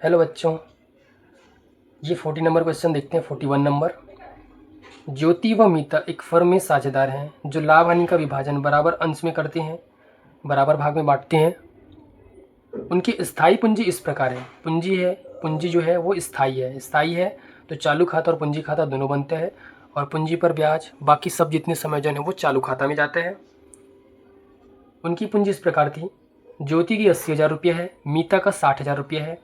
Hello बच्चों, ये 40 number question देखते हैं। 41 नंबर। ज्योति व मीता एक फर्म में साझेदार हैं जो लाभ हानि का विभाजन बराबर अंश में करते हैं, बराबर भाग में बांटते हैं। उनकी स्थायी पूंजी इस प्रकार है। पूंजी जो है वो स्थायी है तो चालू खाता और पूंजी खाता दोनों बनते हैं, और पूंजी पर ब्याज बाकी सब जितने समायोजन है वो चालू खाता में जाते हैं। उनकी पूंजी इस प्रकार थी। ज्योति की 80,000 रुपये है, मीता का 60,000 रुपये है।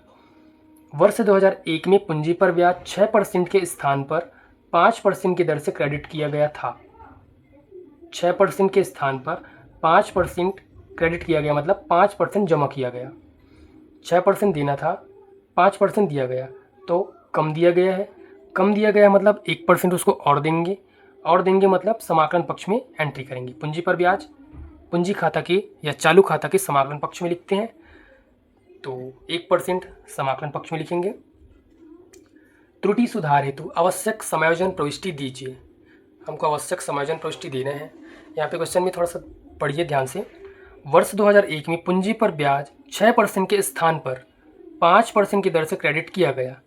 वर्ष 2001 में पूंजी पर ब्याज 6% के स्थान पर 5% की दर से क्रेडिट किया गया था। 6% के स्थान पर 5% क्रेडिट किया गया, मतलब 5% जमा किया गया। 6% देना था, 5% दिया गया, तो कम दिया गया है। कम दिया गया मतलब 1% उसको और देंगे मतलब समाकलन पक्ष में एंट्री करेंगे। पूंजी पर ब्याज पूंजी खाता के या चालू खाता के समाकलन पक्ष में लिखते हैं, तो 1% समाकलन पक्ष में लिखेंगे। त्रुटि सुधार हेतु आवश्यक समायोजन प्रविष्टि दीजिए। हमको आवश्यक समायोजन प्रविष्टि देना है। यहाँ पे क्वेश्चन में थोड़ा सा पढ़िए ध्यान से। वर्ष 2001 में पूंजी पर ब्याज 6% के स्थान पर 5% की दर से क्रेडिट किया गया।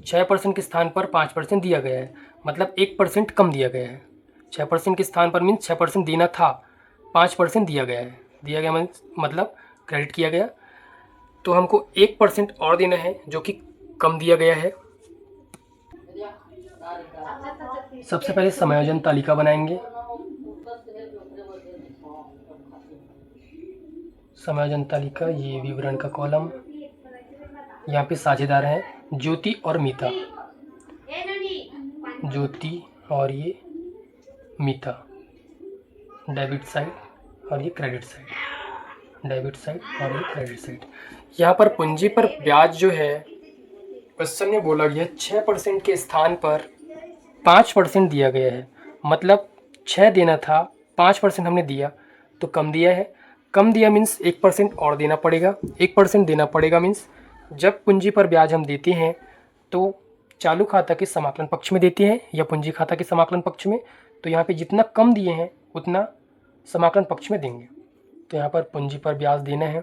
6% के स्थान पर 5% दिया गया है, मतलब 1% कम दिया गया है। 6% के स्थान पर मीन्स 6% देना था, 5% दिया गया है। दिया गया मतलब क्रेडिट किया गया, तो हमको 1% और देना है जो कि कम दिया गया है। सबसे पहले समायोजन तालिका बनाएंगे। समायोजन तालिका, ये विवरण का कॉलम। यहाँ पे साझेदार हैं ज्योति और मीता। ज्योति और ये मीता, डेबिट साइड और ये क्रेडिट साइड। डेबिट साइड और ये क्रेडिट साइड। यहाँ पर पूंजी पर ब्याज जो है क्वेश्चन में बोला गया 6% के स्थान पर 5% दिया गया है, मतलब 6 देना था, 5% हमने दिया तो कम दिया है। कम दिया मीन्स 1% और देना पड़ेगा। 1% देना पड़ेगा मीन्स जब पूंजी पर ब्याज हम देते हैं तो चालू खाता के समाकलन पक्ष में देते हैं या पूंजी खाता के समाकलन पक्ष में, तो यहाँ पे जितना कम दिए हैं उतना समाकलन पक्ष में देंगे। तो यहाँ पर पूंजी पर ब्याज देना है,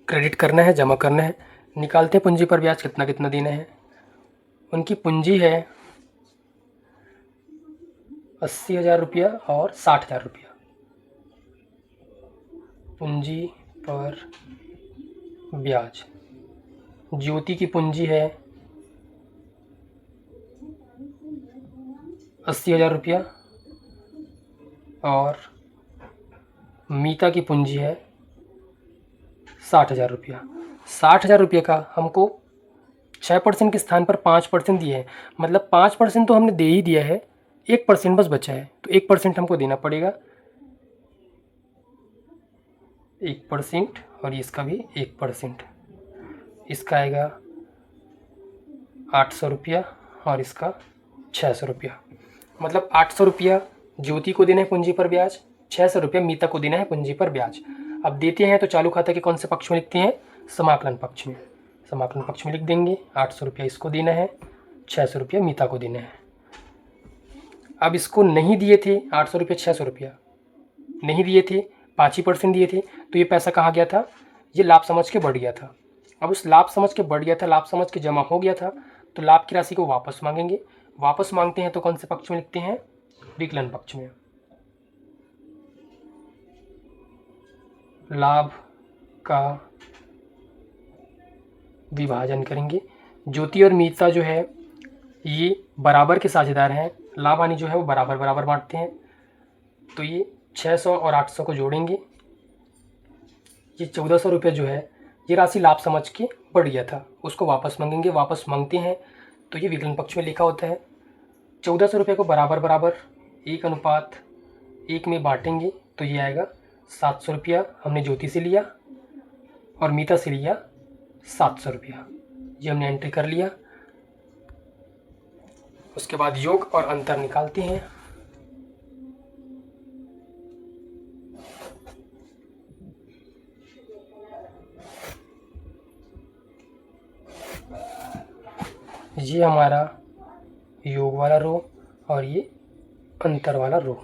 क्रेडिट करना है, जमा करना है। निकालते हैं पूंजी पर ब्याज कितना कितना देना है। उनकी पूंजी है 80,000 रुपया और 60,000 रुपया। पूंजी पर ब्याज ज्योति की पूंजी है 80,000 रुपया और मीता की पूंजी है 60,000 रुपया। 60,000 रुपये का हमको 6% के स्थान पर 5% दिए हैं, मतलब 5% तो हमने दे ही दिया है, 1% बस बचा है, तो 1% हमको देना पड़ेगा। 1% और इसका भी 1%। इसका आएगा 800 रुपया और इसका 600 रुपया, मतलब 800 रुपया ज्योति को देना है पूंजी पर ब्याज, 600 रुपया मीता को देना है पूंजी पर ब्याज। अब देते हैं तो चालू खाता के कौन से पक्ष में लिखते हैं? समाकलन पक्ष में। समाकलन पक्ष में लिख देंगे 800 रुपया इसको देना है, 600 रुपया मीता को देना है। अब इसको नहीं दिए थे 800 रुपया 600 रुपया नहीं दिए थे, 5% दिए थे, तो ये पैसा कहाँ गया था? ये लाभ समझ के बढ़ गया था। अब उस लाभ समझ के बढ़ गया था, लाभ समझ के जमा हो गया था, तो लाभ की राशि को वापस मांगेंगे। वापस मांगते हैं तो कौन से पक्ष में लिखते हैं? विकलन पक्ष में। लाभ का विभाजन करेंगे। ज्योति और मीता जो है ये बराबर के साझेदार हैं, लाभ हानि जो है वो बराबर बराबर बांटते हैं, तो ये 600 और 800 को जोड़ेंगे। ये 1400 रुपये जो है ये राशि लाभ समझ के बढ़ गया था, उसको वापस मांगेंगे। वापस मांगते हैं तो ये विकलन पक्ष में लिखा होता है। 1400 रुपये को बराबर बराबर 1:1 में बांटेंगे, तो ये आएगा 700 रुपया हमने ज्योति से लिया और मीता से लिया 700 रुपया। ये हमने एंट्री कर लिया। उसके बाद योग और अंतर निकालते हैं। ये हमारा योग वाला रो और ये अंतर वाला रो।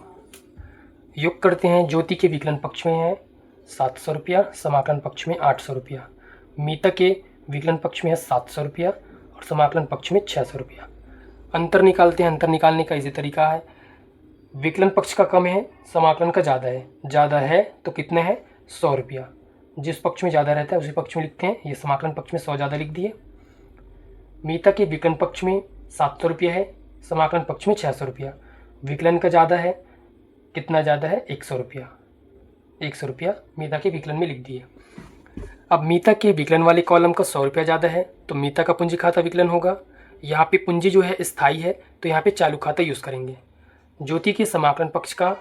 योग करते हैं, ज्योति के विकलन पक्ष में है 700 रुपया, समाकलन पक्ष में 800 रुपया। मीता के विकलन पक्ष में है 700 रुपया और समाकलन पक्ष में 600 रुपया। अंतर निकालते हैं। अंतर निकालने का इसी तरीका है, विकलन पक्ष का कम है, समाकलन का ज़्यादा है। ज़्यादा है तो कितने है, 100 रुपया। जिस पक्ष में ज़्यादा रहता है उसी पक्ष में लिखते हैं। ये समाकलन पक्ष में 100 ज़्यादा लिख दिए। मीता के विकलन पक्ष में 700 रुपया है, समाकलन पक्ष में 600 रुपया। विकलन का ज़्यादा है, कितना ज़्यादा है, 100 रुपया। 100 रुपया मीता के विकलन में लिख दिए। अब मीता के विकलन वाले कॉलम का 100 रुपया ज़्यादा है तो मीता का पूंजी खाता विकलन होगा। यहाँ पे पूंजी जो है स्थायी है तो यहाँ पे चालू खाता यूज़ करेंगे। ज्योति के समाकलन पक्ष का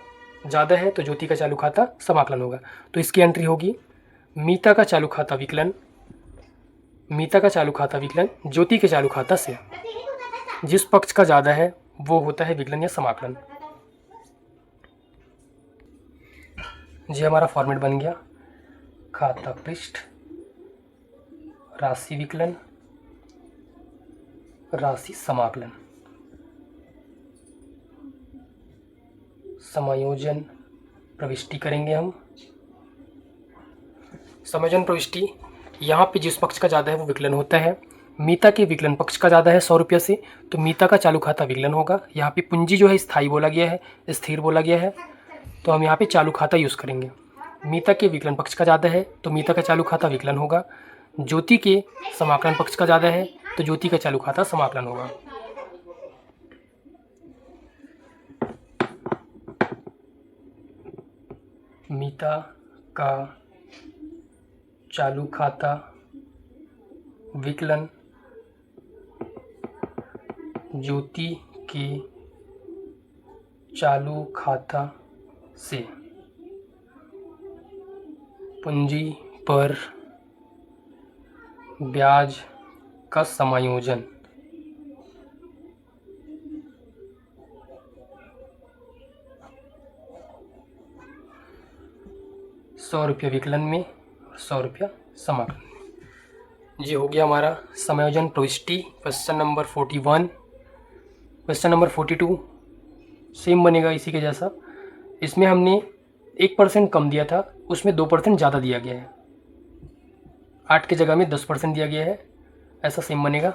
ज़्यादा है तो ज्योति का चालू खाता समाकलन होगा। तो इसकी एंट्री होगी मीता का चालू खाता विकलन, मीता का चालू खाता विकलन ज्योति के चालू खाता से। जिस पक्ष का ज़्यादा है वो होता है विकलन या समाकलन। जी हमारा फॉर्मेट बन गया, खाता पृष्ठ, राशि विकलन, राशि समाकलन, समायोजन प्रविष्टि करेंगे हम। समायोजन प्रविष्टि, यहाँ पे जिस पक्ष का ज़्यादा है वो विकलन होता है। मीता के विकलन पक्ष का ज़्यादा है 100 रुपये से तो मीता का चालू खाता विकलन होगा। यहाँ पे पूंजी जो है स्थायी बोला गया है, स्थिर बोला गया है, तो हम यहाँ पे चालू खाता यूज़ करेंगे। मीता के विकलन पक्ष का ज़्यादा है तो मीता का चालू खाता विकलन होगा। ज्योति के समाकलन पक्ष का ज़्यादा है तो ज्योति का चालू खाता समाकलन होगा। मीता का चालू खाता विकलन ज्योति के चालू खाता से पूंजी पर ब्याज का समायोजन। ₹100 विकलन में, 100 रुपया समाकलन में। जी हो गया हमारा समायोजन प्रविष्टि। Question number 41। Question number 42 same बनेगा इसी के जैसा। इसमें हमने 1% कम दिया था, उसमें 2% ज़्यादा दिया गया है। 8 की जगह में 10% दिया गया है। ऐसा सेम बनेगा।